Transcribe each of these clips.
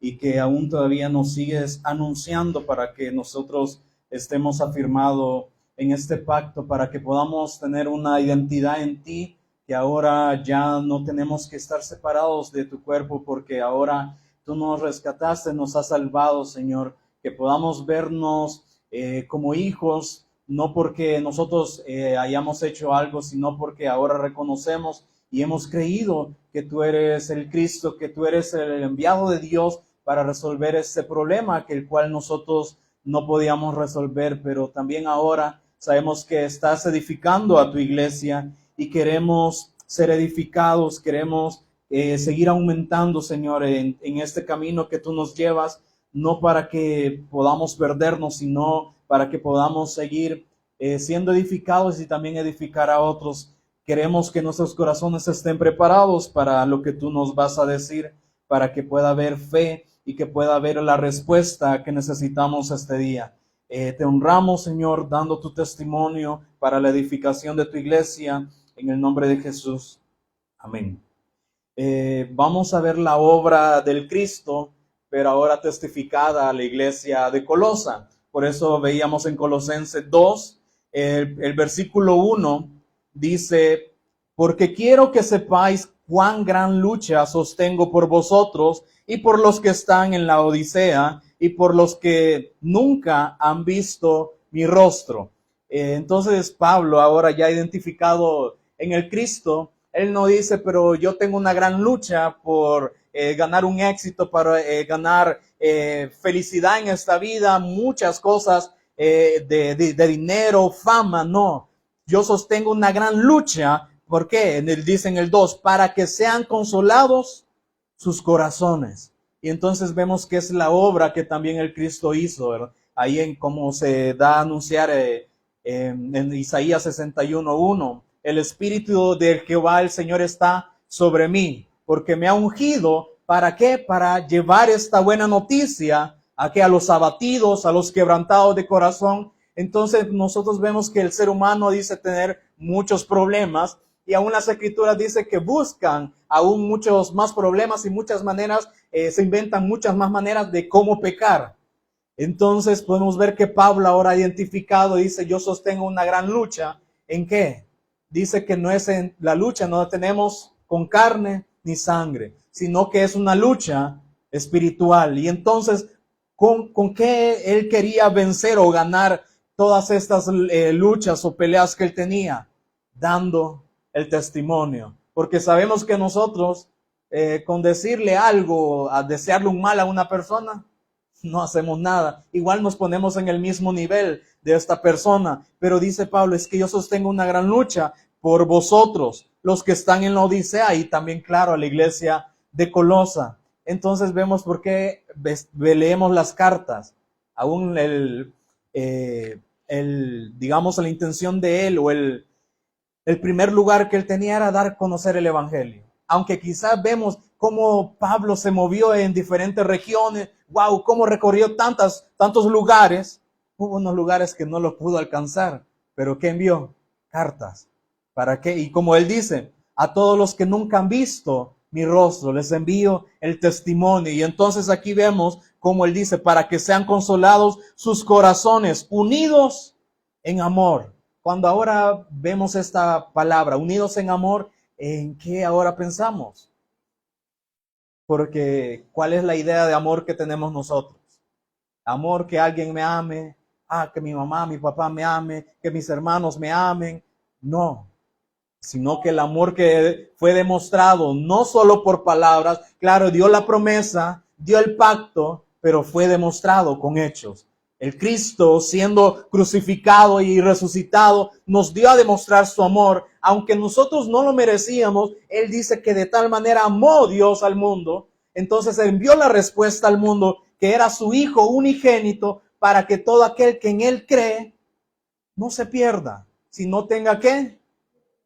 y que aún todavía nos sigues anunciando para que nosotros estemos afirmados en este pacto, para que podamos tener una identidad en ti, que ahora ya no tenemos que estar separados de tu cuerpo, porque ahora tú nos rescataste, nos has salvado, Señor, que podamos vernos como hijos, no porque nosotros hayamos hecho algo, sino porque ahora reconocemos y hemos creído que tú eres el Cristo, que tú eres el enviado de Dios para resolver ese problema que el cual nosotros no podíamos resolver, pero también ahora sabemos que estás edificando a tu iglesia y queremos ser edificados, queremos seguir aumentando, Señor, en este camino que tú nos llevas, no para que podamos perdernos, sino para que podamos seguir siendo edificados y también edificar a otros. Queremos que nuestros corazones estén preparados para lo que tú nos vas a decir, para que pueda haber fe y que pueda haber la respuesta que necesitamos este día. Te honramos, Señor, dando tu testimonio para la edificación de tu iglesia, en el nombre de Jesús. Amén. Vamos a ver la obra del Cristo, pero ahora testificada a la iglesia de Colosa. Por eso veíamos en Colosenses 2, el versículo 1 dice: porque quiero que sepáis cuán gran lucha sostengo por vosotros y por los que están en la Odisea y por los que nunca han visto mi rostro. Entonces Pablo, ahora ya identificado en el Cristo, él no dice, pero yo tengo una gran lucha por ganar un éxito, para ganar felicidad en esta vida, muchas cosas de dinero, fama, no. Yo sostengo una gran lucha. ¿Por qué? Dice en el 2, para que sean consolados sus corazones. Y entonces vemos que es la obra que también el Cristo hizo, ¿verdad? Ahí en como se da a anunciar en Isaías 61:1, el Espíritu de Jehová el Señor está sobre mí, porque me ha ungido, ¿para qué? Para llevar esta buena noticia a los abatidos, a los quebrantados de corazón. Entonces nosotros vemos que el ser humano dice tener muchos problemas, y aún las escrituras dice que buscan aún muchos más problemas y muchas maneras, se inventan muchas más maneras de cómo pecar. Entonces podemos ver que Pablo ahora identificado dice, yo sostengo una gran lucha. ¿En qué? Dice que no es en la lucha, no la tenemos con carne ni sangre, sino que es una lucha espiritual. Y entonces, ¿con qué él quería vencer o ganar todas estas luchas o peleas que él tenía? Dando el testimonio. Porque sabemos que nosotros, con decirle algo, a desearle un mal a una persona, no hacemos nada. Igual nos ponemos en el mismo nivel de esta persona. Pero dice Pablo, es que yo sostengo una gran lucha por vosotros, los que están en la Odisea, y también, claro, a la iglesia de Colosa. Entonces vemos por qué leemos las cartas. Aún digamos, la intención de él, o el primer lugar que él tenía era dar a conocer el evangelio. Aunque quizás vemos cómo Pablo se movió en diferentes regiones, wow, cómo recorrió tantos lugares, hubo unos lugares que no los pudo alcanzar, pero ¿qué envió? Cartas. ¿Para qué? Y como él dice, a todos los que nunca han visto mi rostro, les envío el testimonio. Y entonces aquí vemos como él dice, para que sean consolados sus corazones, unidos en amor. Cuando ahora vemos esta palabra, unidos en amor, ¿en qué ahora pensamos? Porque ¿cuál es la idea de amor que tenemos nosotros? Amor, que alguien me ame, que mi mamá, mi papá me ame, que mis hermanos me amen. No, sino que el amor que fue demostrado no solo por palabras, claro, dio la promesa, dio el pacto, pero fue demostrado con hechos. El Cristo, siendo crucificado y resucitado, nos dio a demostrar su amor, aunque nosotros no lo merecíamos. Él dice que de tal manera amó Dios al mundo, entonces envió la respuesta al mundo, que era su Hijo unigénito, para que todo aquel que en él cree no se pierda, sino tenga ¿qué?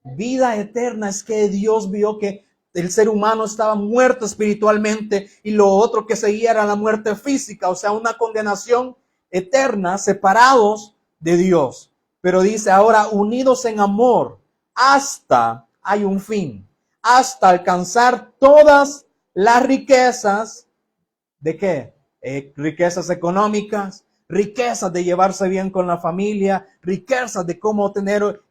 Vida eterna. Es que Dios vio que el ser humano estaba muerto espiritualmente, y lo otro que seguía era la muerte física, o sea, una condenación eterna, separados de Dios. Pero dice ahora, unidos en amor, hasta, hay un fin, hasta alcanzar todas las riquezas ¿De qué? Riquezas económicas, riquezas de llevarse bien con la familia, riquezas de cómo tener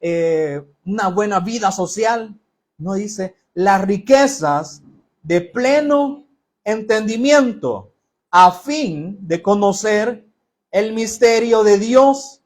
una buena vida social. No dice, las riquezas de pleno entendimiento a fin de conocer el misterio de Dios,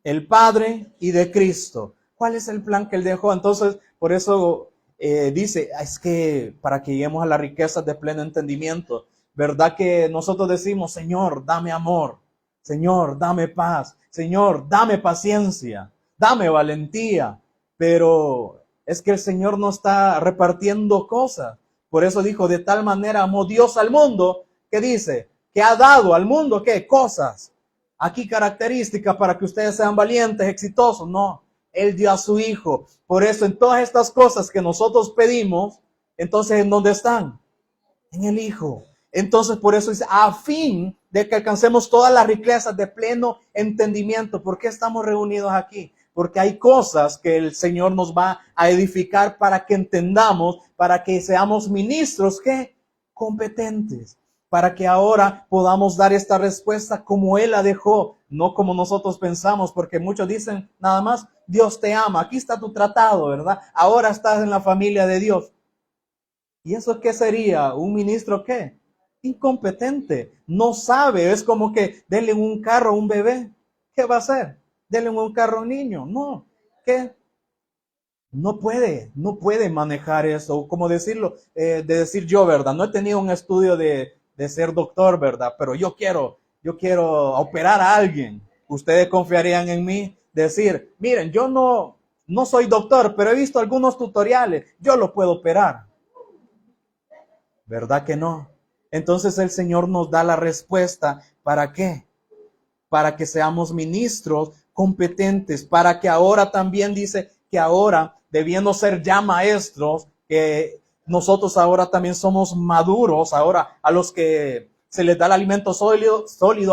el Padre y de Cristo. ¿Cuál es el plan que él dejó? Entonces, por eso dice, es que para que lleguemos a las riquezas de pleno entendimiento, ¿verdad que nosotros decimos, Señor, dame amor, Señor, dame paz, Señor, dame paciencia, dame valentía? Pero es que el Señor no está repartiendo cosas. Por eso dijo, de tal manera amó Dios al mundo, que dice, que ha dado al mundo, ¿qué? Cosas. Aquí características para que ustedes sean valientes, exitosos. No, Él dio a su Hijo. Por eso en todas estas cosas que nosotros pedimos, entonces ¿en dónde están? En el Hijo. Entonces por eso dice, a fin de que alcancemos todas las riquezas de pleno entendimiento. ¿Por qué estamos reunidos aquí? Porque hay cosas que el Señor nos va a edificar para que entendamos, para que seamos ministros que competentes, para que ahora podamos dar esta respuesta como Él la dejó, no como nosotros pensamos, porque muchos dicen nada más, Dios te ama, aquí está tu tratado, ¿verdad? Ahora estás en la familia de Dios. ¿Y eso qué sería? ¿Un ministro qué? Incompetente, no sabe, es como que denle un carro a un bebé, ¿qué va a hacer? Denle un carro a un niño, no, ¿qué? No puede manejar eso, como decirlo, de decir yo, ¿verdad? No he tenido un estudio de ser doctor, ¿verdad? Pero yo quiero operar a alguien. ¿Ustedes confiarían en mí? Decir, miren, yo no soy doctor, pero he visto algunos tutoriales, yo lo puedo operar. ¿Verdad que no? Entonces el Señor nos da la respuesta. ¿Para qué? Para que seamos ministros competentes, para que ahora también dice que ahora, debiendo ser ya maestros, que nosotros ahora también somos maduros, ahora a los que se les da el alimento sólido,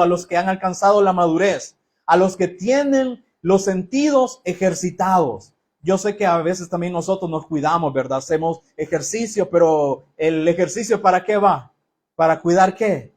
a los que han alcanzado la madurez, a los que tienen los sentidos ejercitados. Yo sé que a veces también nosotros nos cuidamos, ¿verdad? Hacemos ejercicio, pero ¿el ejercicio para qué va? ¿Para cuidar qué?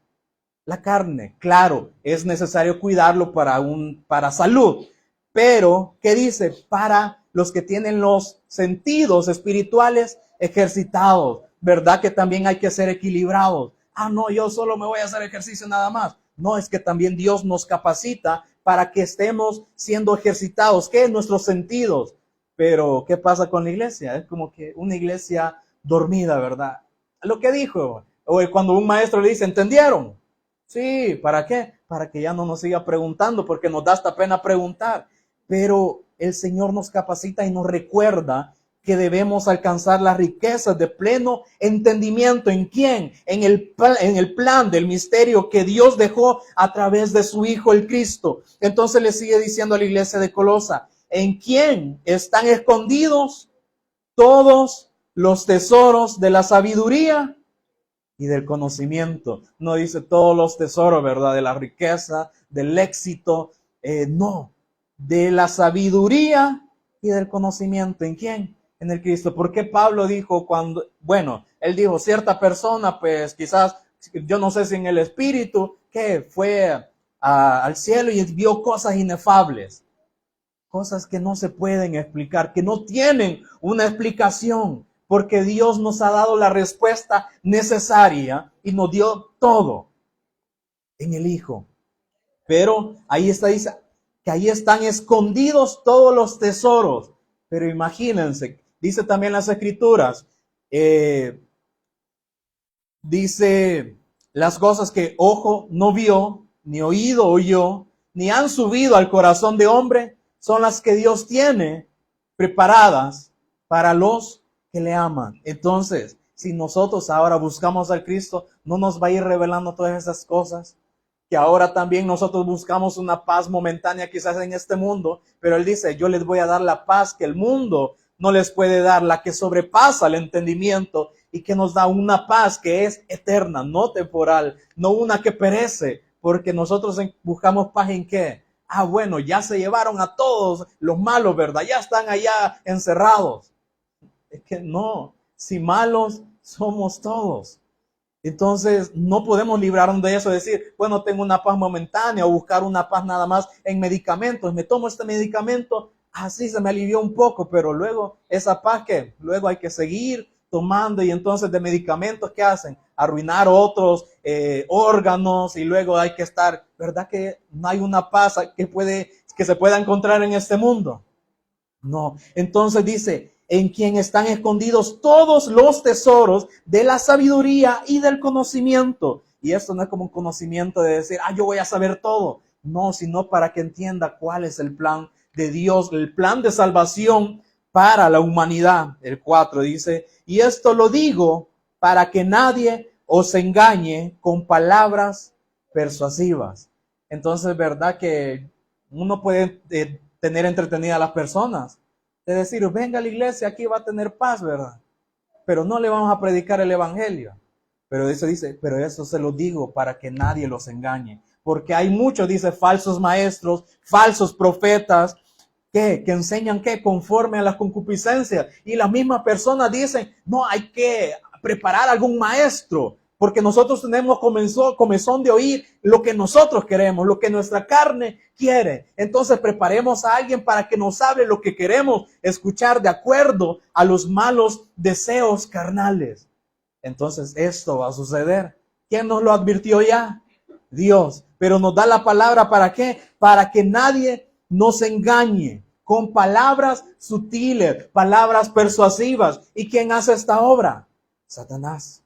La carne. Claro, es necesario cuidarlo para salud. Pero, ¿qué dice? Para los que tienen los sentidos espirituales ejercitados. ¿Verdad que también hay que ser equilibrados? Ah, no, yo solo me voy a hacer ejercicio nada más. No, es que también Dios nos capacita para que estemos siendo ejercitados. ¿Qué? Nuestros sentidos. Pero, ¿qué pasa con la iglesia? Es como que una iglesia dormida, ¿verdad? Lo que dijo, o cuando un maestro le dice, ¿entendieron? Sí, ¿para qué? Para que ya no nos siga preguntando, porque nos da hasta pena preguntar. Pero el Señor nos capacita y nos recuerda que debemos alcanzar las riquezas de pleno entendimiento. ¿En quién? En el plan del misterio que Dios dejó a través de su Hijo, el Cristo. Entonces le sigue diciendo a la iglesia de Colosa, ¿en quién están escondidos todos los tesoros de la sabiduría y del conocimiento? No dice todos los tesoros, ¿verdad? De la riqueza, del éxito. No, de la sabiduría y del conocimiento. ¿En quién? En el Cristo. ¿Por qué Pablo dijo él dijo, cierta persona, pues quizás, yo no sé si en el espíritu, que fue al cielo y vio cosas inefables? Cosas que no se pueden explicar, que no tienen una explicación, porque Dios nos ha dado la respuesta necesaria y nos dio todo en el Hijo. Pero ahí está, dice que ahí están escondidos todos los tesoros. Pero imagínense, dice también las Escrituras, dice las cosas que ojo no vio, ni oído oyó, ni han subido al corazón de hombre, son las que Dios tiene preparadas para los que le aman. Entonces, si nosotros ahora buscamos al Cristo, no nos va a ir revelando todas esas cosas, que ahora también nosotros buscamos una paz momentánea quizás en este mundo, pero Él dice, yo les voy a dar la paz que el mundo no les puede dar, la que sobrepasa el entendimiento y que nos da una paz que es eterna, no temporal, no una que perece, porque nosotros buscamos paz en qué. Ah, bueno, ya se llevaron a todos los malos, ¿verdad? Ya están allá encerrados. Es que no, si malos somos todos. Entonces, no podemos librarnos de eso, decir, bueno, tengo una paz momentánea o buscar una paz nada más en medicamentos. Me tomo este medicamento, así se me alivió un poco, pero luego esa paz que luego hay que seguir tomando y entonces de medicamentos, ¿qué hacen? Arruinar otros órganos y luego hay que estar, ¿verdad que no hay una paz que se pueda encontrar en este mundo? No, entonces dice, en quien están escondidos todos los tesoros de la sabiduría y del conocimiento. Y esto no es como un conocimiento de decir, yo voy a saber todo. No, sino para que entienda cuál es el plan de Dios, el plan de salvación para la humanidad. El 4 dice, y esto lo digo para que nadie os engañe con palabras persuasivas. Entonces, ¿verdad que uno puede tener entretenida a las personas? De decir, venga a la iglesia, aquí va a tener paz, ¿verdad? Pero no le vamos a predicar el evangelio. Pero eso dice, pero eso se lo digo para que nadie los engañe. Porque hay muchos, dice, falsos maestros, falsos profetas, que enseñan que conforme a las concupiscencias. Y las mismas personas dicen, no, hay que preparar algún maestro, porque nosotros tenemos comezón de oír lo que nosotros queremos, lo que nuestra carne quiere. Entonces preparemos a alguien para que nos hable lo que queremos escuchar de acuerdo a los malos deseos carnales. Entonces esto va a suceder. ¿Quién nos lo advirtió ya? Dios. Pero nos da la palabra ¿para qué? Para que nadie nos engañe con palabras sutiles, palabras persuasivas. ¿Y quién hace esta obra? Satanás.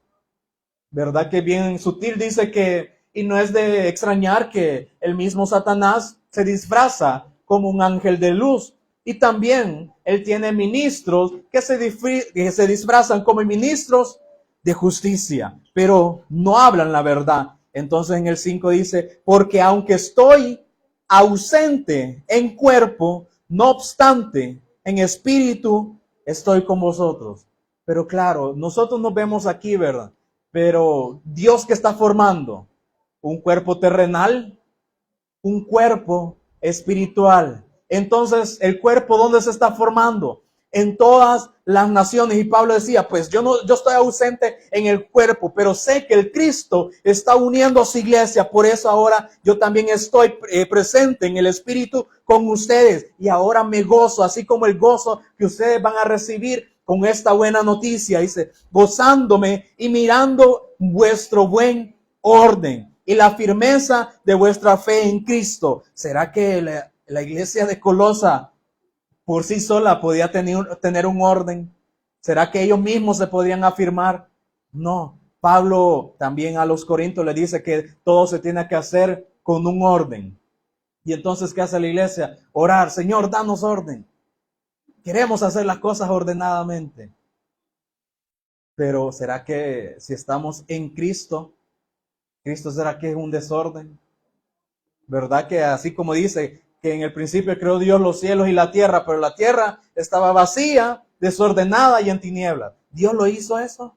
¿Verdad que bien sutil dice que, y no es de extrañar que el mismo Satanás se disfraza como un ángel de luz? Y también él tiene ministros que se disfrazan como ministros de justicia, pero no hablan la verdad. Entonces en el 5 dice, porque aunque estoy ausente en cuerpo, no obstante, en espíritu estoy con vosotros. Pero claro, nosotros nos vemos aquí, ¿verdad? Pero Dios que está formando un cuerpo terrenal, un cuerpo espiritual. Entonces, ¿el cuerpo dónde se está formando? En todas las naciones. Y Pablo decía, pues yo estoy ausente en el cuerpo, pero sé que el Cristo está uniendo a su iglesia. Por eso ahora yo también estoy presente en el Espíritu con ustedes. Y ahora me gozo, así como el gozo que ustedes van a recibir con esta buena noticia. Dice, gozándome y mirando vuestro buen orden y la firmeza de vuestra fe en Cristo. ¿Será que la iglesia de Colosa por sí sola podía tener un orden? ¿Será que ellos mismos se podrían afirmar? No. Pablo también a los Corintios le dice que todo se tiene que hacer con un orden. Y entonces, ¿qué hace la iglesia? Orar, Señor, danos orden. Queremos hacer las cosas ordenadamente. Pero ¿será que si estamos en Cristo, Cristo será que es un desorden? ¿Verdad que así como dice que en el principio creó Dios los cielos y la tierra, pero la tierra estaba vacía, desordenada y en tinieblas? ¿Dios lo hizo eso?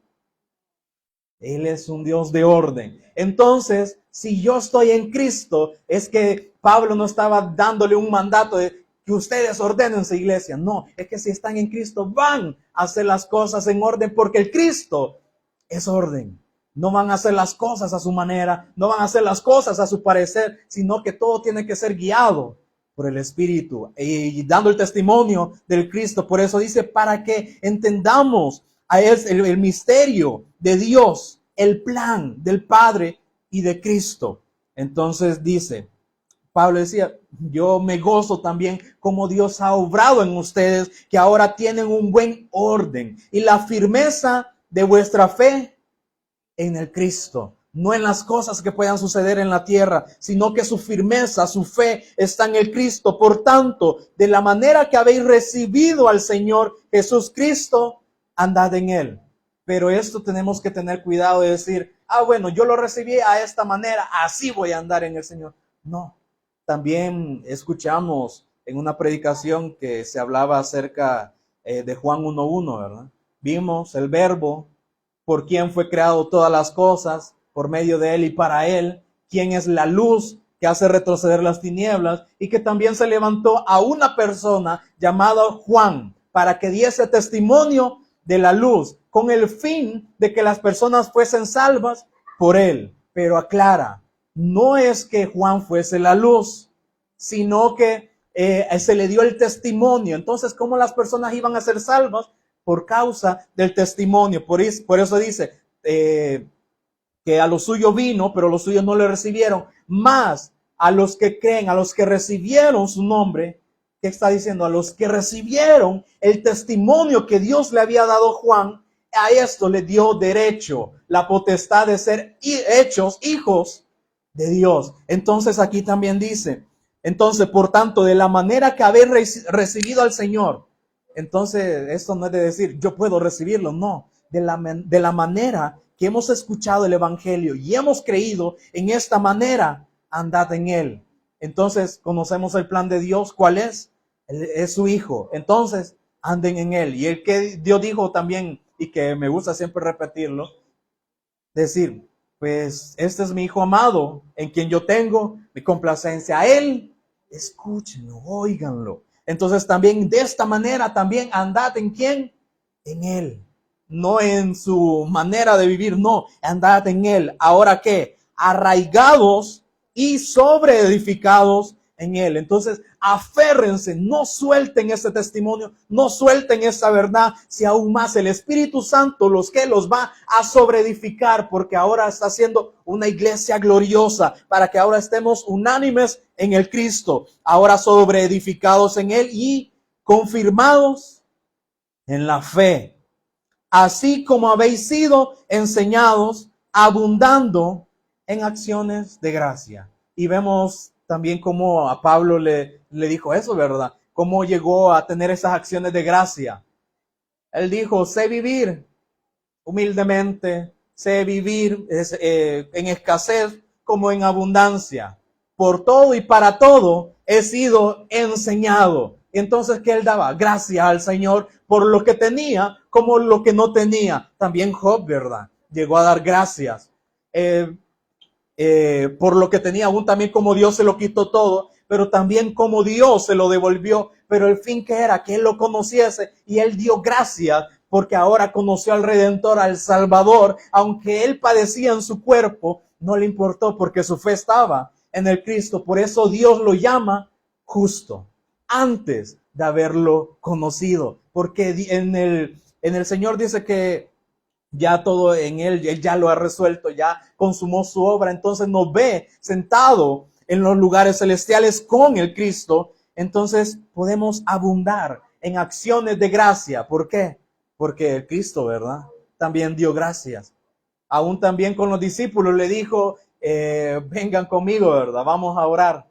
Él es un Dios de orden. Entonces, si yo estoy en Cristo, es que Pablo no estaba dándole un mandato de que ustedes ordenense, iglesia. No, es que si están en Cristo van a hacer las cosas en orden, porque el Cristo es orden. No van a hacer las cosas a su manera, no van a hacer las cosas a su parecer, sino que todo tiene que ser guiado por el Espíritu y dando el testimonio del Cristo. Por eso dice, para que entendamos el misterio de Dios, el plan del Padre y de Cristo. Entonces dice, Pablo decía, yo me gozo también como Dios ha obrado en ustedes, que ahora tienen un buen orden y la firmeza de vuestra fe en el Cristo, no en las cosas que puedan suceder en la tierra, sino que su firmeza, su fe está en el Cristo. Por tanto, de la manera que habéis recibido al Señor Jesús Cristo, andad en él. Pero esto tenemos que tener cuidado de decir, bueno, yo lo recibí a esta manera, así voy a andar en el Señor. No. También escuchamos en una predicación que se hablaba acerca de Juan 1:1, ¿verdad? Vimos el verbo, por quien fue creado todas las cosas, por medio de él y para él, quien es la luz que hace retroceder las tinieblas, y que también se levantó a una persona llamada Juan para que diese testimonio de la luz, con el fin de que las personas fuesen salvas por él. Pero aclara, no es que Juan fuese la luz, sino que se le dio el testimonio. Entonces, ¿cómo las personas iban a ser salvas? Por causa del testimonio. Por eso dice que a los suyos vino, pero los suyos no le recibieron. Más a los que creen, a los que recibieron su nombre, ¿qué está diciendo? A los que recibieron el testimonio que Dios le había dado a Juan, a esto le dio derecho, la potestad de ser hechos hijos de Dios. Entonces aquí también dice, entonces por tanto, de la manera que habéis recibido al Señor, entonces esto no es de decir yo puedo recibirlo, no, de la manera que hemos escuchado el evangelio y hemos creído en esta manera, andad en él. Entonces conocemos el plan de Dios. ¿Cuál es? Es su Hijo. Entonces anden en él. Y el que Dios dijo también, y que me gusta siempre repetirlo, decir, pues este es mi Hijo amado, en quien yo tengo mi complacencia. A él, escúchenlo, óiganlo. Entonces también de esta manera también andad en quién, en él. No en su manera de vivir, no, andad en él. Ahora qué, arraigados y sobreedificados en él. Entonces, aférrense, no suelten ese testimonio, no suelten esa verdad, si aún más el Espíritu Santo los va a sobreedificar, porque ahora está haciendo una iglesia gloriosa, para que ahora estemos unánimes en el Cristo, ahora sobreedificados en él y confirmados en la fe, así como habéis sido enseñados, abundando en acciones de gracia. Y vemos también cómo a Pablo le dijo eso, ¿verdad? Cómo llegó a tener esas acciones de gracia. Él dijo, sé vivir humildemente, sé vivir en escasez como en abundancia. Por todo y para todo he sido enseñado. Entonces, ¿qué él daba? Gracias al Señor por lo que tenía como lo que no tenía. También Job, ¿verdad? Llegó a dar gracias por lo que tenía, aún también como Dios se lo quitó todo, pero también como Dios se lo devolvió. Pero el fin que era que él lo conociese, y él dio gracias porque ahora conoció al Redentor, al Salvador. Aunque él padecía en su cuerpo, no le importó porque su fe estaba en el Cristo. Por eso Dios lo llama justo antes de haberlo conocido, porque en el Señor dice que ya todo en él ya lo ha resuelto, ya consumó su obra. Entonces nos ve sentado en los lugares celestiales con el Cristo. Entonces podemos abundar en acciones de gracia. ¿Por qué? Porque el Cristo, ¿verdad? También dio gracias. Aún también con los discípulos le dijo, vengan conmigo, ¿verdad? Vamos a orar.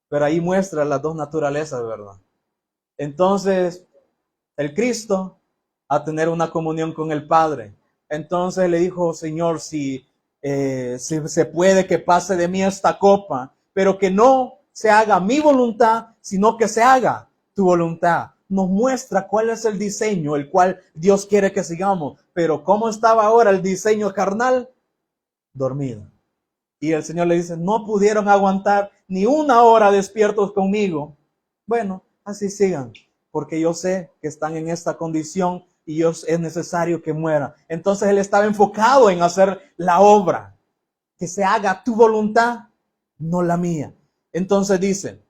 Pero ahí muestra las dos naturalezas, ¿verdad? Entonces, el Cristo a tener una comunión con el Padre. Entonces le dijo, Señor, si se puede que pase de mí esta copa, pero que no se haga mi voluntad, sino que se haga tu voluntad. Nos muestra cuál es el diseño, el cual Dios quiere que sigamos. Pero ¿cómo estaba ahora el diseño carnal? Dormido. Y el Señor le dice, no pudieron aguantar ni una hora despiertos conmigo. Bueno, así sigan, porque yo sé que están en esta condición y es necesario que muera. Entonces él estaba enfocado en hacer la obra, que se haga tu voluntad, no la mía. Entonces dice,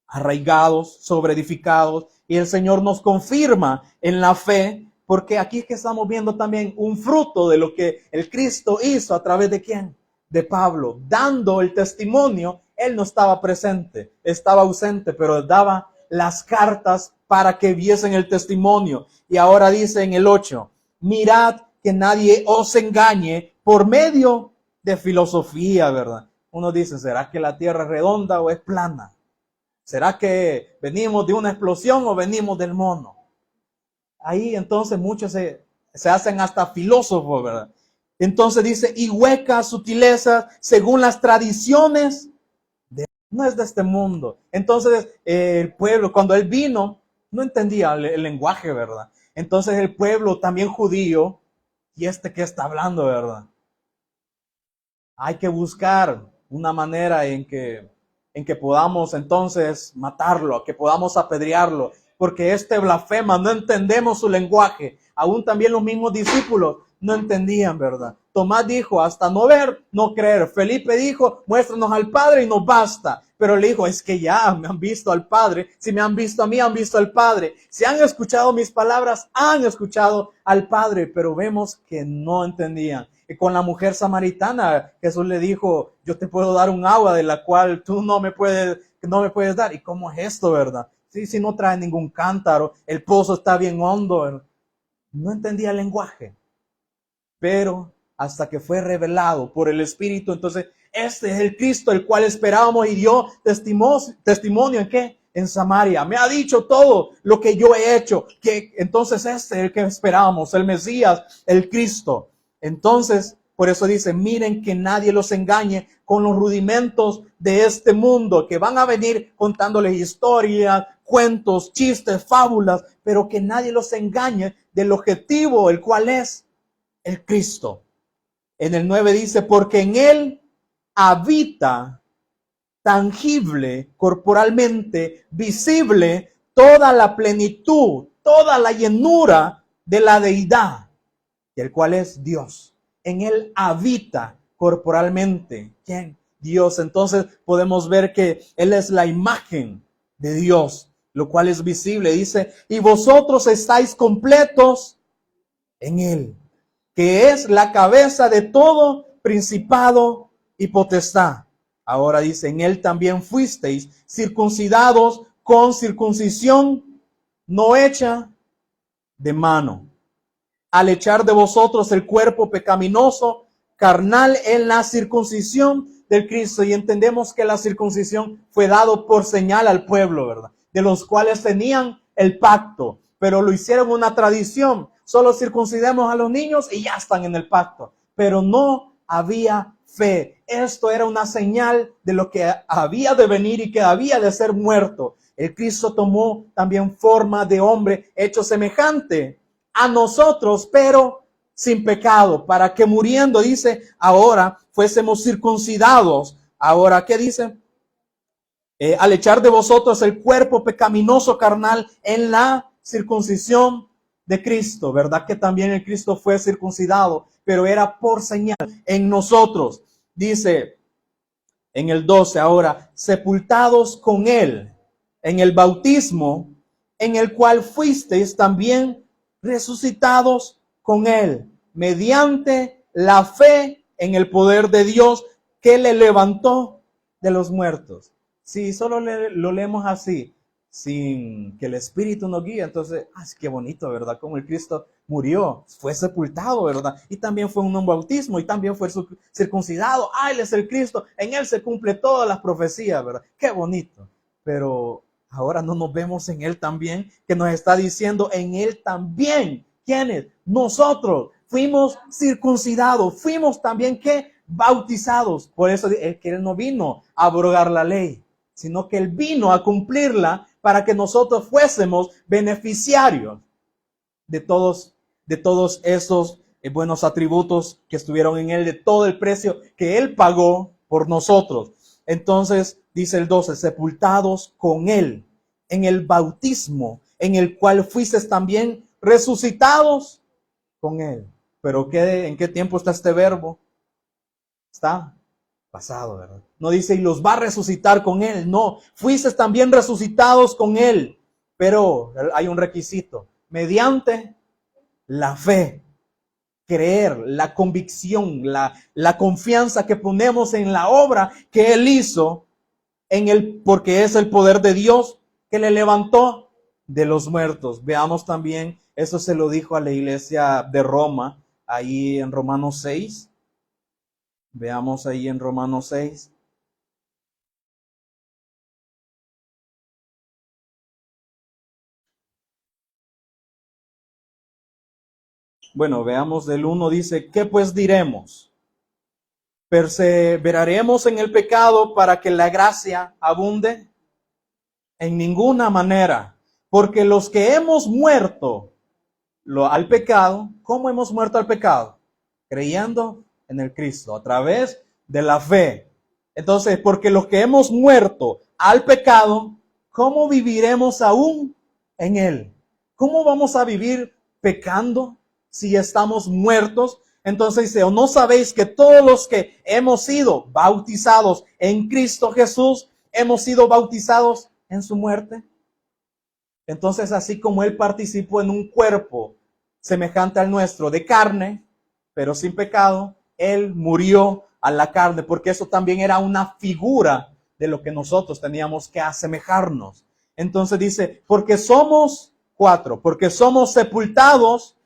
arraigados, sobreedificados, y el Señor nos confirma en la fe, porque aquí es que estamos viendo también un fruto de lo que el Cristo hizo a través de ¿quién? De Pablo, dando el testimonio. Él no estaba presente, estaba ausente, pero daba las cartas para que viesen el testimonio. Y ahora dice en el 8, mirad que nadie os engañe por medio de filosofía, ¿verdad? Uno dice, ¿será que la tierra es redonda o es plana? ¿Será que venimos de una explosión o venimos del mono? Ahí entonces muchos se hacen hasta filósofos, ¿verdad? Entonces dice, y huecas sutilezas según las tradiciones, no es de este mundo. Entonces el pueblo, cuando él vino, no entendía el lenguaje, ¿verdad? Entonces el pueblo también judío, y que está hablando, ¿verdad? Hay que buscar una manera en que podamos entonces matarlo, que podamos apedrearlo, porque blasfema, no entendemos su lenguaje. aún también los mismos discípulos no entendían, ¿verdad? Tomás dijo, hasta no ver, no creer. Felipe dijo, muéstranos al Padre y nos basta. Pero le dijo, es que ya me han visto al Padre. Si me han visto a mí, han visto al Padre. Si han escuchado mis palabras, han escuchado al Padre. Pero vemos que no entendían. Y con la mujer samaritana, Jesús le dijo, yo te puedo dar un agua de la cual tú no me puedes dar. ¿Y cómo es esto, verdad? Si no trae ningún cántaro, el pozo está bien hondo, ¿verdad? No entendía el lenguaje. Pero hasta que fue revelado por el Espíritu, entonces este es el Cristo el cual esperábamos, y dio testimonio ¿en qué? En Samaria. Me ha dicho todo lo que yo he hecho, que entonces este es el que esperábamos, el Mesías, el Cristo. Entonces, por eso dice, miren que nadie los engañe con los rudimentos de este mundo, que van a venir contándoles historias, cuentos, chistes, fábulas, pero que nadie los engañe del objetivo, el cual es el Cristo. En el 9 dice, porque en él habita tangible, corporalmente, visible, toda la plenitud, toda la llenura de la deidad, el cual es Dios. En él habita corporalmente. ¿Quién? Dios. Entonces podemos ver que él es la imagen de Dios, lo cual es visible. Dice, y vosotros estáis completos en él, que es la cabeza de todo principado y potestad. Ahora dice, en él también fuisteis circuncidados con circuncisión no hecha de mano, al echar de vosotros el cuerpo pecaminoso, carnal, en la circuncisión del Cristo. Y entendemos que la circuncisión fue dado por señal al pueblo, ¿verdad? De los cuales tenían el pacto, pero lo hicieron una tradición. Solo circuncidemos a los niños y ya están en el pacto. Pero no había fe. Esto era una señal de lo que había de venir y que había de ser muerto. El Cristo tomó también forma de hombre, hecho semejante a nosotros, pero sin pecado, para que muriendo, dice, ahora fuésemos circuncidados. Ahora, ¿qué dice? Al echar de vosotros el cuerpo pecaminoso carnal en la circuncisión de Cristo, ¿verdad? Que también el Cristo fue circuncidado, pero era por señal en nosotros. Dice en el 12 ahora, sepultados con él en el bautismo, en el cual fuisteis también resucitados con él, mediante la fe en el poder de Dios que le levantó de los muertos. Si solo lo leemos así, sin que el Espíritu nos guíe, entonces, qué bonito, ¿verdad? Como el Cristo murió, fue sepultado, ¿verdad? Y también fue un bautismo y también fue circuncidado. Él es el Cristo, en él se cumple todas las profecías, ¿verdad? Qué bonito. Pero ahora no nos vemos en él también, que nos está diciendo en él también. ¿Quiénes? Nosotros fuimos circuncidados, fuimos también, ¿qué? Bautizados. Por eso es que él no vino a abrogar la ley, sino que él vino a cumplirla para que nosotros fuésemos beneficiarios de todos esos buenos atributos que estuvieron en él, de todo el precio que él pagó por nosotros. Entonces, dice el 12, sepultados con él en el bautismo, en el cual fuisteis también resucitados con él. Pero ¿en qué tiempo está este verbo? Está pasado, ¿verdad? No dice, y los va a resucitar con él. No, fuisteis también resucitados con él. Pero hay un requisito. Mediante la fe, creer, la convicción, la confianza que ponemos en la obra que él hizo, porque es el poder de Dios que le levantó de los muertos. Veamos también, eso se lo dijo a la iglesia de Roma, ahí en Romanos 6. Veamos ahí en Romanos 6. Bueno, veamos del 1, dice, ¿qué pues diremos? ¿Perseveraremos en el pecado para que la gracia abunde? En ninguna manera, porque los que hemos muerto al pecado, ¿cómo hemos muerto al pecado? Creyendo en el Cristo, a través de la fe. Entonces, porque los que hemos muerto al pecado, ¿cómo viviremos aún en él? ¿Cómo vamos a vivir pecando si estamos muertos? Entonces dice, ¿o no sabéis que todos los que hemos sido bautizados en Cristo Jesús, hemos sido bautizados en su muerte? Entonces, así como Él participó en un cuerpo semejante al nuestro, de carne, pero sin pecado, Él murió a la carne, porque eso también era una figura de lo que nosotros teníamos que asemejarnos. Entonces dice, porque somos porque somos sepultados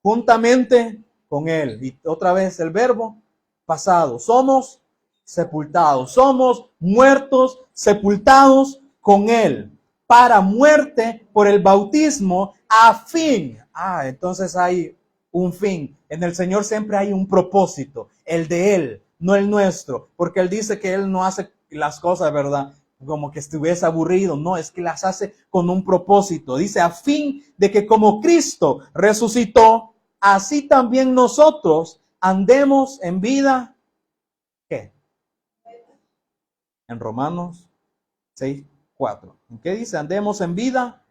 juntamente con Él. Y otra vez el verbo pasado, somos sepultados, somos muertos, sepultados con Él, para muerte por el bautismo, a fin. Entonces hay un fin. En el Señor siempre hay un propósito, el de Él, no el nuestro, porque Él dice que Él no hace las cosas, ¿verdad?, como que estuviese aburrido. No, es que las hace con un propósito. Dice, a fin de que como Cristo resucitó, así también nosotros andemos en vida, ¿qué? En Romanos 6:4. ¿En qué dice? Andemos en vida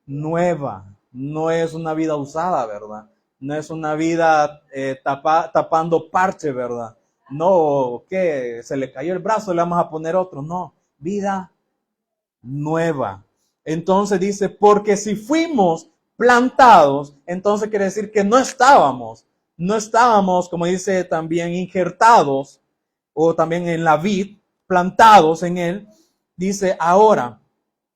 nueva. No es una vida usada, ¿verdad? No es una vida tapando parche, ¿verdad? No, que se le cayó el brazo, le vamos a poner otro. No, vida nueva. Entonces dice, porque si fuimos plantados, entonces quiere decir que no estábamos, como dice también, injertados, o también en la vid, plantados en él. Dice, ahora,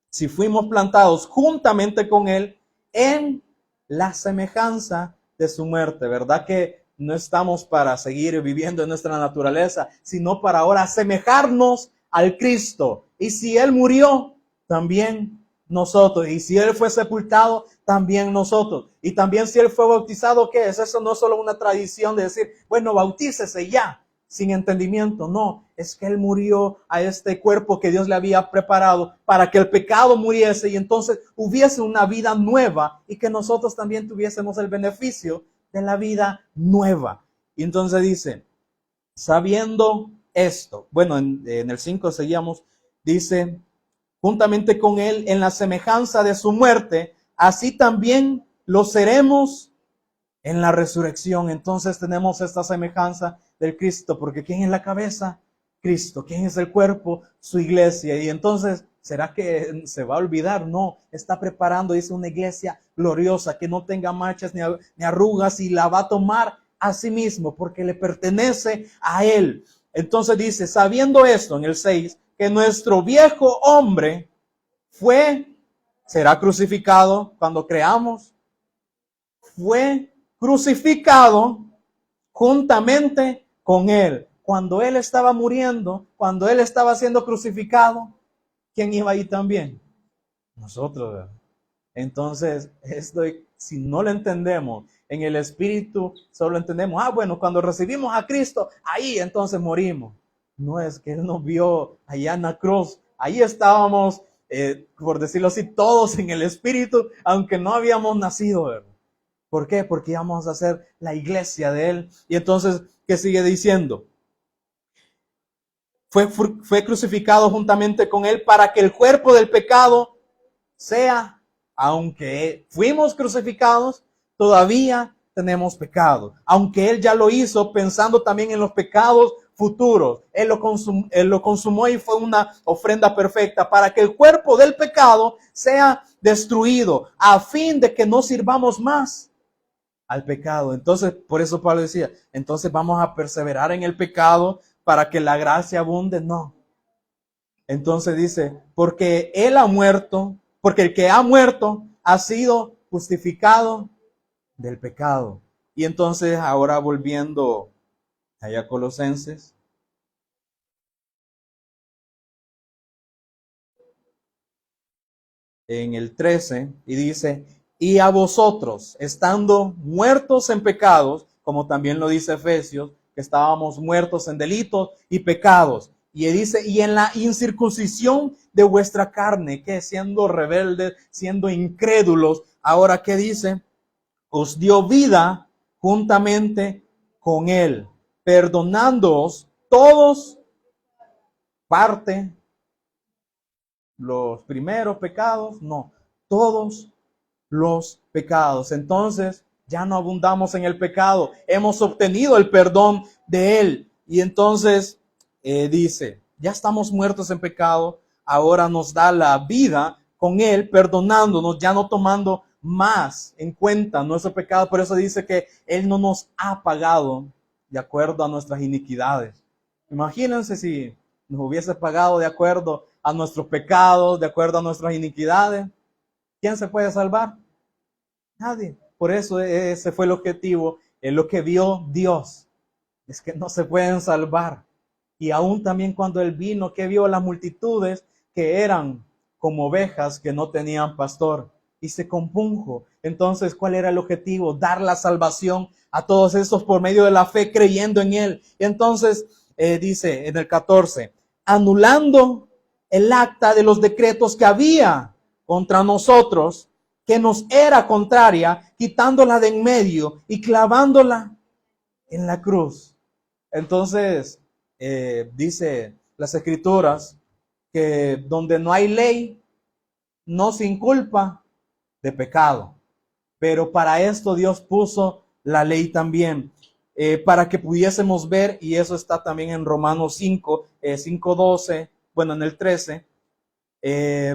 si fuimos plantados juntamente con él en la semejanza de su muerte, ¿verdad? Que no estamos para seguir viviendo en nuestra naturaleza, sino para ahora asemejarnos al Cristo. Y si él murió, también nosotros. Y si él fue sepultado, también nosotros. Y también si él fue bautizado, ¿qué es? Eso no es solo una tradición de decir, bueno, bautícese ya, sin entendimiento. No, es que él murió a este cuerpo que Dios le había preparado para que el pecado muriese y entonces hubiese una vida nueva y que nosotros también tuviésemos el beneficio de la vida nueva. Y entonces dice, sabiendo esto, bueno, en el 5 seguíamos, dice, juntamente con él en la semejanza de su muerte, así también lo seremos en la resurrección. Entonces tenemos esta semejanza del Cristo, porque ¿quién es la cabeza? Cristo. ¿Quién es el cuerpo? Su iglesia. Y entonces, ¿será que se va a olvidar? No, está preparando, dice, una iglesia gloriosa, que no tenga manchas ni arrugas, y la va a tomar a sí mismo, porque le pertenece a él. Entonces dice, sabiendo esto, en el 6, que nuestro viejo hombre será crucificado cuando creamos, fue crucificado juntamente con él. Cuando él estaba muriendo, cuando él estaba siendo crucificado, ¿quién iba ahí también? Nosotros, ¿verdad? Entonces, si no lo entendemos en el espíritu, solo entendemos, bueno, cuando recibimos a Cristo, ahí entonces morimos. No, es que él nos vio allá en la cruz. Ahí estábamos, por decirlo así, todos en el espíritu, aunque no habíamos nacido, ¿verdad? ¿Por qué? Porque íbamos a ser la iglesia de él. Y entonces, ¿qué sigue diciendo? Fue crucificado juntamente con él para que el cuerpo del pecado sea, aunque fuimos crucificados, todavía tenemos pecado. Aunque él ya lo hizo pensando también en los pecados futuros. Él lo consumó y fue una ofrenda perfecta para que el cuerpo del pecado sea destruido, a fin de que no sirvamos más al pecado. Entonces, por eso Pablo decía, entonces vamos a perseverar en el pecado para que la gracia abunde. No. Entonces dice, porque él ha muerto, porque el que ha muerto ha sido justificado del pecado. Y entonces ahora volviendo allá a Colosenses, en el 13, y dice, y a vosotros, estando muertos en pecados, como también lo dice Efesios, que estábamos muertos en delitos y pecados. Y dice, y en la incircuncisión de vuestra carne, que siendo rebeldes, siendo incrédulos, ahora ¿qué dice? Os dio vida juntamente con él, perdonándoos todos parte los primeros pecados, no, todos los pecados. Entonces, ya no abundamos en el pecado. Hemos obtenido el perdón de Él. Y entonces dice, ya estamos muertos en pecado. Ahora nos da la vida con Él, perdonándonos, ya no tomando más en cuenta nuestro pecado. Por eso dice que Él no nos ha pagado de acuerdo a nuestras iniquidades. Imagínense si nos hubiese pagado de acuerdo a nuestros pecados, de acuerdo a nuestras iniquidades. ¿Quién se puede salvar? Nadie. Por eso ese fue el objetivo, es lo que vio Dios, es que no se pueden salvar. Y aún también cuando Él vino, que vio las multitudes que eran como ovejas que no tenían pastor, y se compunjo. Entonces, ¿cuál era el objetivo? Dar la salvación a todos estos por medio de la fe, creyendo en Él. Y entonces dice en el 14, anulando el acta de los decretos que había contra nosotros, que nos era contraria, quitándola de en medio y clavándola en la cruz. Entonces, dice las Escrituras que donde no hay ley, no se inculpa de pecado. Pero para esto Dios puso la ley también, para que pudiésemos ver, y eso está también en Romanos 5, 5:12, bueno, en el 13,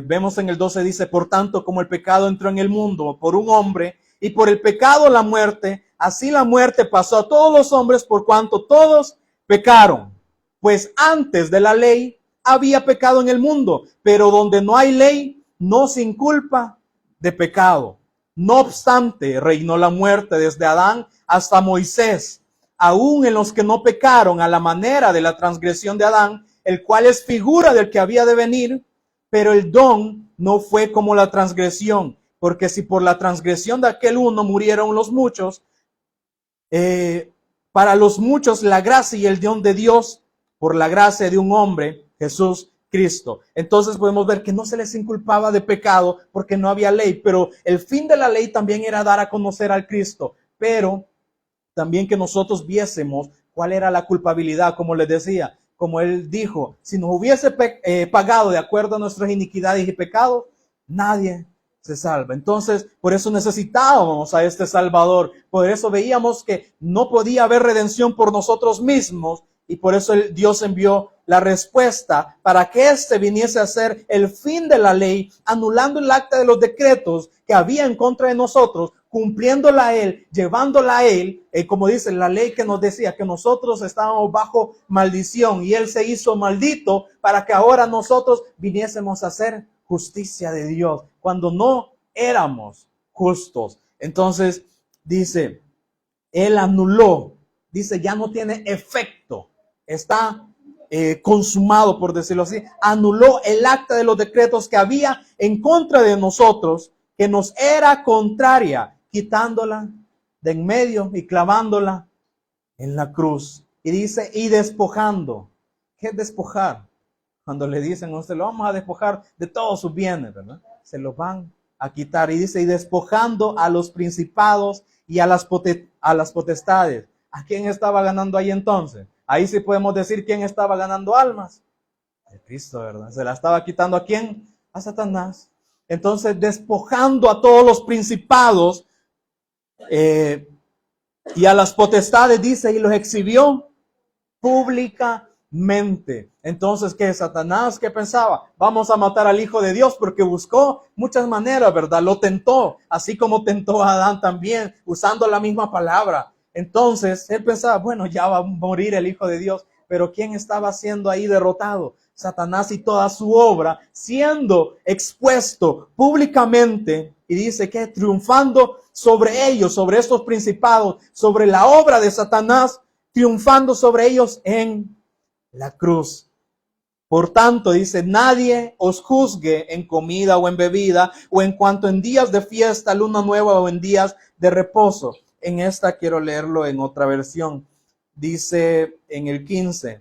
vemos en el 12, dice, por tanto, como el pecado entró en el mundo por un hombre, y por el pecado la muerte, así la muerte pasó a todos los hombres por cuanto todos pecaron. Pues antes de la ley había pecado en el mundo, pero donde no hay ley, no se inculpa de pecado. No obstante, reinó la muerte desde Adán hasta Moisés, aún en los que no pecaron a la manera de la transgresión de Adán, el cual es figura del que había de venir, pero el don no fue como la transgresión, porque si por la transgresión de aquel uno murieron los muchos, para los muchos la gracia y el don de Dios por la gracia de un hombre, Jesús Cristo. Entonces podemos ver que no se les inculpaba de pecado porque no había ley, pero el fin de la ley también era dar a conocer al Cristo, pero también que nosotros viésemos cuál era la culpabilidad, como les decía, como Él dijo, si nos hubiese pagado de acuerdo a nuestras iniquidades y pecados, nadie se salva. Entonces, por eso necesitábamos a este Salvador, por eso veíamos que no podía haber redención por nosotros mismos, y por eso Dios envió la respuesta para que éste viniese a ser el fin de la ley, anulando el acta de los decretos que había en contra de nosotros, cumpliéndola a Él, llevándola a Él, como dice la ley que nos decía que nosotros estábamos bajo maldición y Él se hizo maldito para que ahora nosotros viniésemos a hacer justicia de Dios cuando no éramos justos. Entonces dice, Él anuló, dice, ya no tiene efecto, está consumado, por decirlo así, anuló el acta de los decretos que había en contra de nosotros, que nos era contraria, quitándola de en medio y clavándola en la cruz. Y dice, y despojando. ¿Qué es despojar? Cuando le dicen a usted, lo vamos a despojar de todos sus bienes, ¿verdad? Se los van a quitar. Y dice, y despojando a los principados y a las potestades. ¿A quién estaba ganando ahí entonces? Ahí sí podemos decir quién estaba ganando almas. El Cristo, ¿verdad? Se la estaba quitando ¿a quién? A Satanás. Entonces, despojando a todos los principados y a las potestades, dice, y los exhibió públicamente. Entonces, ¿qué? Satanás, ¿qué pensaba? Vamos a matar al Hijo de Dios, porque buscó muchas maneras, ¿verdad? Lo tentó, así como tentó a Adán también, usando la misma palabra. Entonces, él pensaba, bueno, ya va a morir el Hijo de Dios, pero ¿quién estaba siendo ahí derrotado? Satanás y toda su obra, siendo expuesto públicamente, y dice que triunfando sobre ellos, sobre estos principados, sobre la obra de Satanás, triunfando sobre ellos en la cruz. Por tanto, dice, nadie os juzgue en comida o en bebida, o en cuanto en días de fiesta, luna nueva o en días de reposo. En esta quiero leerlo en otra versión. Dice en el 15,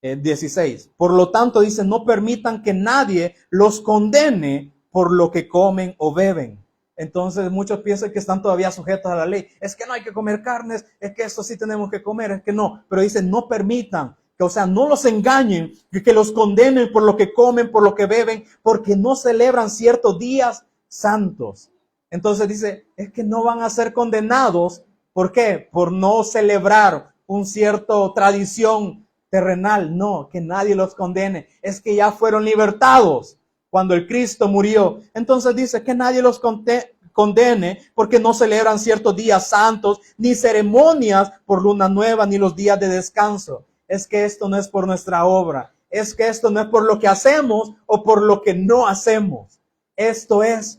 16. Por lo tanto, dice, no permitan que nadie los condene por lo que comen o beben. Entonces muchos piensan que están todavía sujetos a la ley. Es que no hay que comer carnes, es que esto sí tenemos que comer, es que no. Pero dice, no permitan, que, o sea, no los engañen, que los condenen por lo que comen, por lo que beben, porque no celebran ciertos días santos. Entonces dice, es que no van a ser condenados. ¿Por qué? Por no celebrar un cierto tradición terrenal. No, que nadie los condene. Es que ya fueron libertados cuando el Cristo murió. Entonces dice que nadie los condene porque no celebran ciertos días santos, ni ceremonias por luna nueva, ni los días de descanso. Es que esto no es por nuestra obra. Es que esto no es por lo que hacemos o por lo que no hacemos. Esto es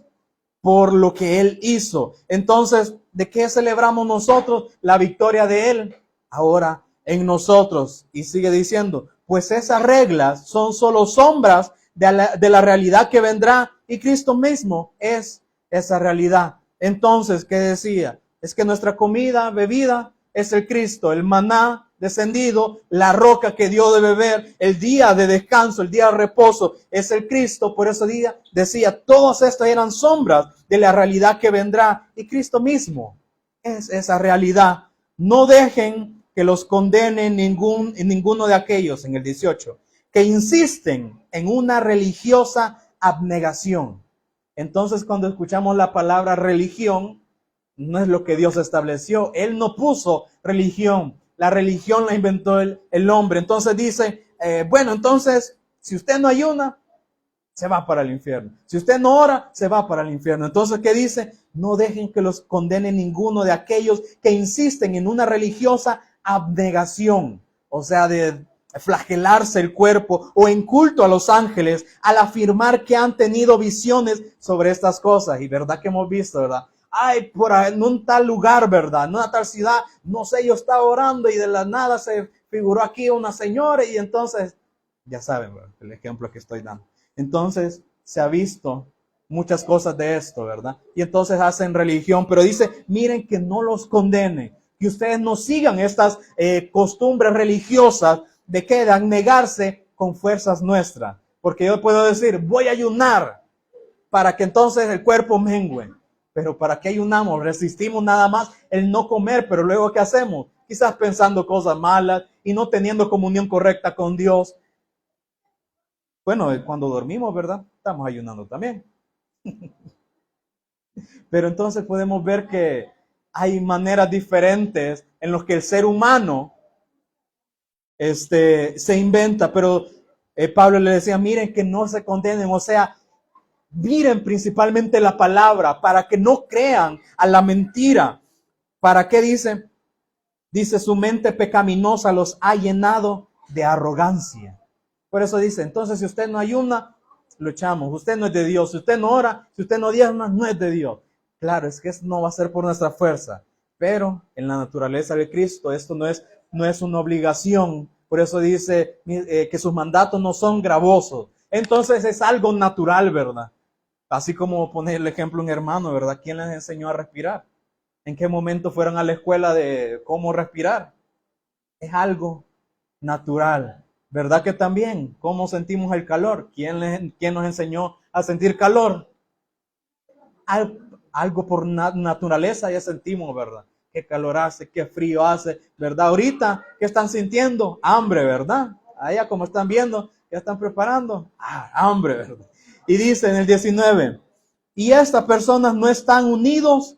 por lo que Él hizo. Entonces, ¿de qué celebramos nosotros? La victoria de Él ahora en nosotros. Y sigue diciendo, pues esas reglas son solo sombras de la realidad que vendrá, y Cristo mismo es esa realidad. Entonces, ¿qué decía? Es que nuestra comida, bebida, es el Cristo, el maná descendido, la roca que dio de beber, el día de descanso, el día de reposo, es el Cristo. Por ese día decía, todas estas eran sombras de la realidad que vendrá, y Cristo mismo es esa realidad. No dejen que los condene ninguno de aquellos, en el 18, que insisten en una religiosa abnegación. Entonces, cuando escuchamos la palabra religión, no es lo que Dios estableció. Él no puso religión. La religión la inventó el hombre. Entonces dice, bueno, entonces, si usted no ayuna, se va para el infierno. Si usted no ora, se va para el infierno. Entonces, ¿qué dice? No dejen que los condene ninguno de aquellos que insisten en una religiosa abnegación. O sea, de flagelarse el cuerpo o en culto a los ángeles al afirmar que han tenido visiones sobre estas cosas. Y verdad que hemos visto, ¿verdad? Ay, por ahí, en un tal lugar, ¿verdad? En una tal ciudad, no sé, yo estaba orando y de la nada se figuró aquí una señora y entonces, ya saben, ¿verdad? El ejemplo que estoy dando. Entonces, se ha visto muchas cosas de esto, ¿verdad? Y entonces hacen religión, pero dice, miren que no los condene, que ustedes no sigan estas costumbres religiosas de que de negarse con fuerzas nuestras. Porque yo puedo decir, voy a ayunar para que entonces el cuerpo mengüe. Pero ¿para qué ayunamos? Resistimos nada más el no comer, pero luego ¿qué hacemos? Quizás pensando cosas malas y no teniendo comunión correcta con Dios. Bueno, cuando dormimos, ¿verdad? Estamos ayunando también. Pero entonces podemos ver que hay maneras diferentes en las que el ser humano se inventa. Pero Pablo le decía, miren que no se condenen, o sea, miren principalmente la palabra para que no crean a la mentira. ¿Para qué dice? Dice, su mente pecaminosa los ha llenado de arrogancia. Por eso dice, entonces si usted no ayuna, lo echamos. Usted no es de Dios. Si usted no ora, si usted no diezma, no es de Dios. Claro, es que eso no va a ser por nuestra fuerza. Pero en la naturaleza de Cristo esto no es una obligación. Por eso dice que sus mandatos no son gravosos. Entonces es algo natural, ¿verdad? Así como poner el ejemplo un hermano, ¿verdad? ¿Quién les enseñó a respirar? ¿En qué momento fueron a la escuela de cómo respirar? Es algo natural. ¿Verdad que también? ¿Cómo sentimos el calor? ¿Quién nos enseñó a sentir calor? Algo por naturaleza ya sentimos, ¿verdad? Qué calor hace, qué frío hace, ¿verdad? Ahorita, ¿qué están sintiendo? Hambre, ¿verdad? Allá como están viendo, ¿qué están preparando? Hambre, ¿verdad? Y dice en el 19, y estas personas no están unidos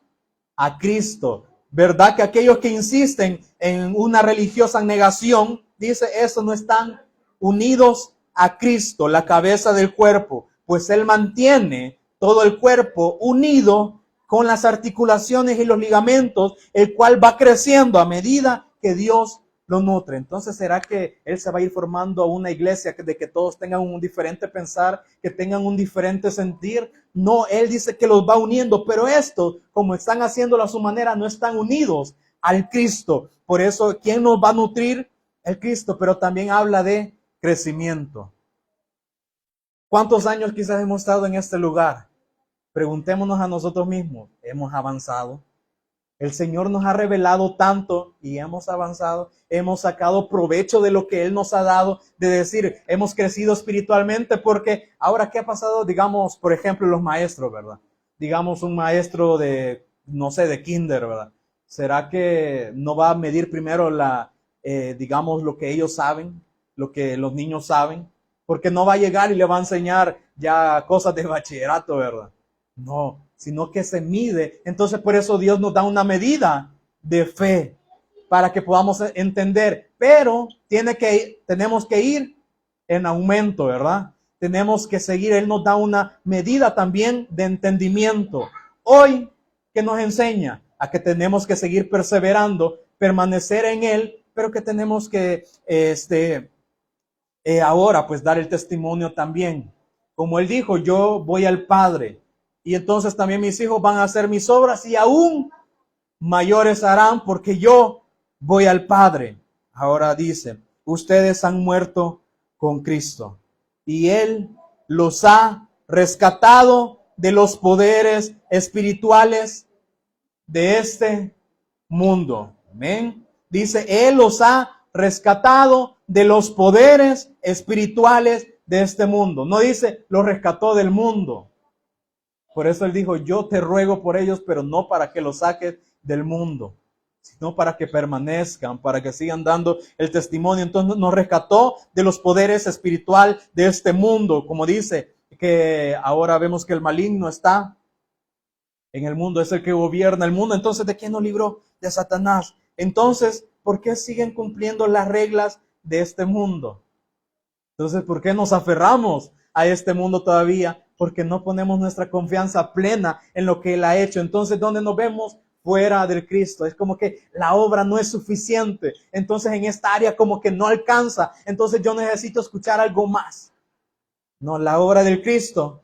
a Cristo. ¿Verdad que aquellos que insisten en una religiosa negación, dice, eso no están unidos a Cristo, la cabeza del cuerpo, pues Él mantiene todo el cuerpo unido con las articulaciones y los ligamentos, el cual va creciendo a medida que Dios lo nutre. Entonces, ¿será que Él se va a ir formando una iglesia de que todos tengan un diferente pensar, que tengan un diferente sentir? No, Él dice que los va uniendo, pero estos, como están haciéndolo a su manera, no están unidos al Cristo. Por eso, ¿quién nos va a nutrir? El Cristo, pero también habla de crecimiento. ¿Cuántos años quizás hemos estado en este lugar? Preguntémonos a nosotros mismos, ¿hemos avanzado? El Señor nos ha revelado tanto y hemos avanzado, hemos sacado provecho de lo que Él nos ha dado, de decir, hemos crecido espiritualmente, porque ahora, ¿qué ha pasado? Digamos, por ejemplo, los maestros, ¿verdad? Digamos, un maestro de, no sé, de kinder, ¿verdad? ¿Será que no va a medir primero digamos, lo que ellos saben, lo que los niños saben? Porque no va a llegar y le va a enseñar ya cosas de bachillerato, ¿verdad? No, sino que se mide. Entonces por eso Dios nos da una medida de fe para que podamos entender, pero tenemos que ir en aumento, ¿verdad? Tenemos que seguir, Él nos da una medida también de entendimiento. Hoy, ¿qué nos enseña? A que tenemos que seguir perseverando, permanecer en Él, pero que tenemos que ahora pues dar el testimonio también. Como Él dijo, yo voy al Padre, y entonces también mis hijos van a hacer mis obras, y aún mayores harán, porque yo voy al Padre. Ahora dice, ustedes han muerto con Cristo y Él los ha rescatado de los poderes espirituales de este mundo. Amén. Dice, Él los ha rescatado de los poderes espirituales de este mundo. No dice, los rescató del mundo. Por eso Él dijo, yo te ruego por ellos, pero no para que los saques del mundo, sino para que permanezcan, para que sigan dando el testimonio. Entonces nos rescató de los poderes espirituales de este mundo. Como dice, que ahora vemos que el maligno está en el mundo, es el que gobierna el mundo. Entonces, ¿de quién nos libró? De Satanás. Entonces, ¿por qué siguen cumpliendo las reglas de este mundo? Entonces, ¿por qué nos aferramos a este mundo todavía? Porque no ponemos nuestra confianza plena en lo que Él ha hecho. Entonces, ¿dónde nos vemos? Fuera del Cristo. Es como que la obra no es suficiente. Entonces, en esta área como que no alcanza. Entonces, yo necesito escuchar algo más. No, la obra del Cristo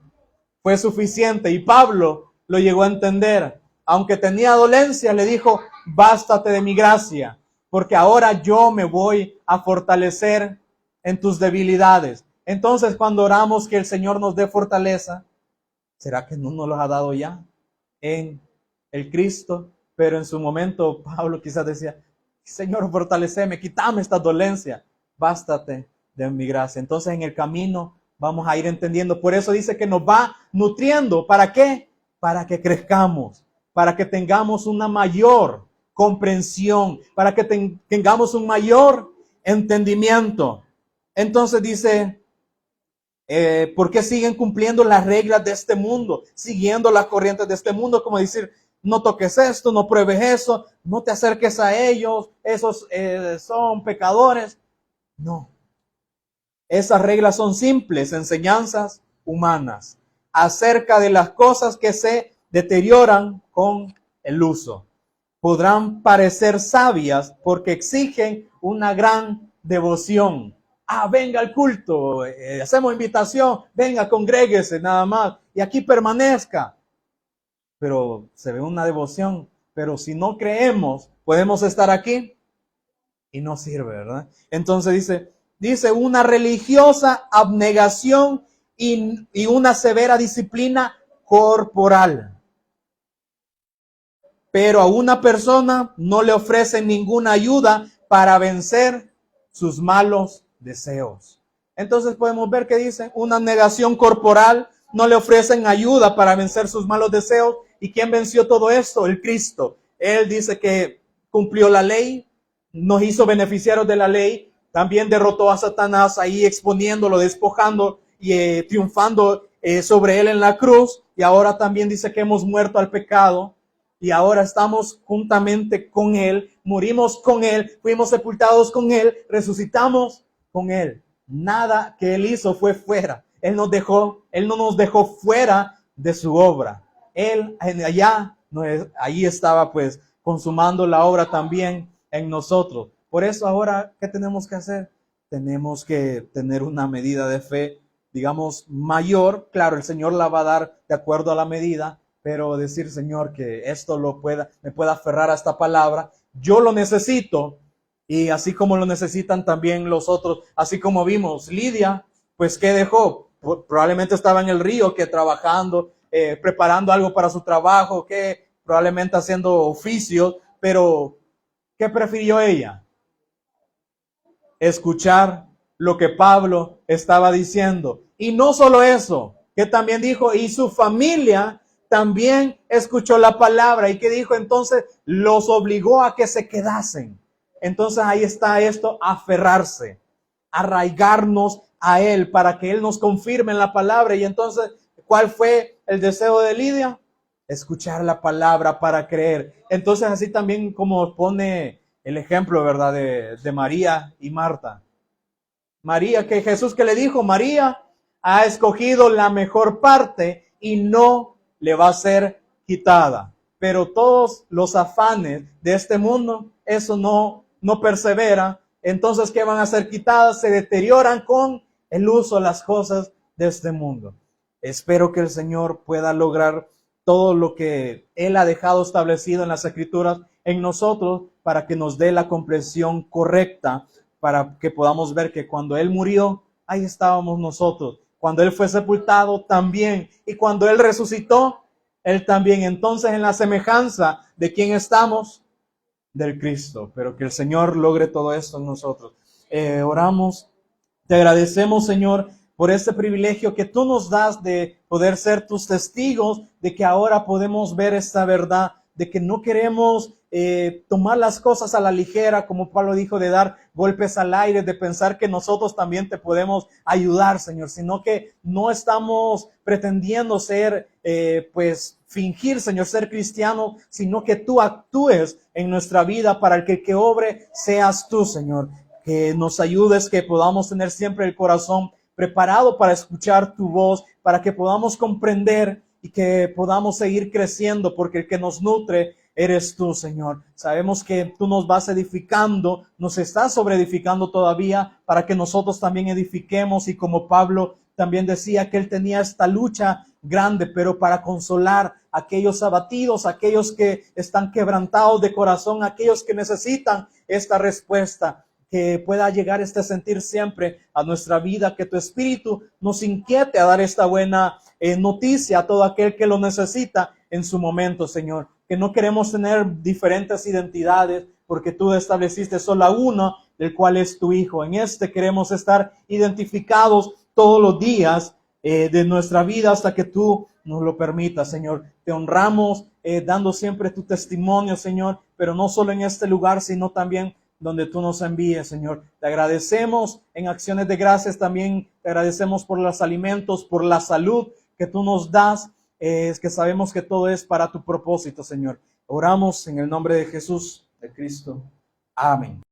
fue suficiente. Y Pablo lo llegó a entender. Aunque tenía dolencia, le dijo, bástate de mi gracia, porque ahora yo me voy a fortalecer en tus debilidades. Entonces, cuando oramos que el Señor nos dé fortaleza, ¿será que no nos los ha dado ya en el Cristo? Pero en su momento Pablo quizás decía, Señor, fortaleceme, quítame esta dolencia, bástate de mi gracia. Entonces en el camino vamos a ir entendiendo. Por eso dice que nos va nutriendo. ¿Para qué? Para que crezcamos, para que tengamos una mayor comprensión, para que tengamos un mayor entendimiento. Entonces dice, ¿por qué siguen cumpliendo las reglas de este mundo? Siguiendo las corrientes de este mundo, como decir, no toques esto, no pruebes eso, no te acerques a ellos, esos son pecadores. No. Esas reglas son simples enseñanzas humanas acerca de las cosas que se deterioran con el uso. Podrán parecer sabias porque exigen una gran devoción. Venga al culto, hacemos invitación, venga, congréguese nada más y aquí permanezca. Pero se ve una devoción, pero si no creemos, podemos estar aquí y no sirve, ¿verdad? Entonces dice una religiosa abnegación y una severa disciplina corporal. Pero a una persona no le ofrecen ninguna ayuda para vencer sus malos deseos. Entonces podemos ver que dice una negación corporal, no le ofrecen ayuda para vencer sus malos deseos. ¿Y quién venció todo esto? El Cristo. Él dice que cumplió la ley, nos hizo beneficiarios de la ley, también derrotó a Satanás ahí exponiéndolo, despojando y triunfando sobre él en la cruz. Y ahora también dice que hemos muerto al pecado. Y ahora estamos juntamente con Él, morimos con Él, fuimos sepultados con Él, resucitamos con Él. Nada que Él hizo fue fuera. Él no nos dejó fuera de su obra. Él allá, ahí estaba pues consumando la obra también en nosotros. Por eso ahora, ¿qué tenemos que hacer? Tenemos que tener una medida de fe, digamos, mayor. Claro, el Señor la va a dar de acuerdo a la medida, pero decir, Señor, que esto me pueda aferrar a esta palabra, yo lo necesito, y así como lo necesitan también los otros, así como vimos, Lidia, pues, ¿qué dejó? Probablemente estaba en el río, que trabajando, preparando algo para su trabajo, que probablemente haciendo oficios, pero ¿qué prefirió ella? Escuchar lo que Pablo estaba diciendo. Y no solo eso, que también dijo, y su familia también escuchó la palabra. ¿Y qué dijo? Entonces los obligó a que se quedasen. Entonces ahí está esto, aferrarse, arraigarnos a Él para que Él nos confirme en la palabra. Y entonces, ¿cuál fue el deseo de Lidia? escuchar la palabra para creer. Entonces así también como pone el ejemplo, ¿verdad? De María y Marta. María, que Jesús que le dijo, María ha escogido la mejor parte y no le va a ser quitada. Pero todos los afanes de este mundo, eso no persevera. Entonces, ¿qué van a ser quitadas? Se deterioran con el uso de las cosas de este mundo. Espero que el Señor pueda lograr todo lo que Él ha dejado establecido en las Escrituras en nosotros para que nos dé la comprensión correcta, para que podamos ver que cuando Él murió, ahí estábamos nosotros. Cuando Él fue sepultado, también. Y cuando Él resucitó, Él también. Entonces, en la semejanza de quién estamos, del Cristo. Pero que el Señor logre todo esto en nosotros. Oramos. Te agradecemos, Señor, por este privilegio que tú nos das de poder ser tus testigos, de que ahora podemos ver esta verdad, de que no queremos tomar las cosas a la ligera, como Pablo dijo, de dar golpes al aire, de pensar que nosotros también te podemos ayudar, Señor, sino que no estamos pretendiendo ser, fingir, Señor, ser cristiano, sino que tú actúes en nuestra vida para el que obre seas tú, Señor. Que nos ayudes, que podamos tener siempre el corazón preparado para escuchar tu voz, para que podamos comprender y que podamos seguir creciendo, porque el que nos nutre eres tú, Señor. Sabemos que tú nos vas edificando, nos estás sobreedificando todavía para que nosotros también edifiquemos, y como Pablo también decía que él tenía esta lucha grande, pero para consolar a aquellos abatidos, aquellos que están quebrantados de corazón, aquellos que necesitan esta respuesta, que pueda llegar este sentir siempre a nuestra vida, que tu Espíritu nos inquiete a dar esta buena noticia a todo aquel que lo necesita en su momento, Señor. Que no queremos tener diferentes identidades, porque tú estableciste solo una, del cual es tu Hijo. En este queremos estar identificados todos los días de nuestra vida hasta que tú nos lo permitas, Señor. Te honramos dando siempre tu testimonio, Señor, pero no solo en este lugar, sino también donde tú nos envíes, Señor. Te agradecemos en acciones de gracias, también te agradecemos por los alimentos, por la salud que tú nos das, es que sabemos que todo es para tu propósito, Señor. Oramos en el nombre de Jesús, de Cristo. Amén.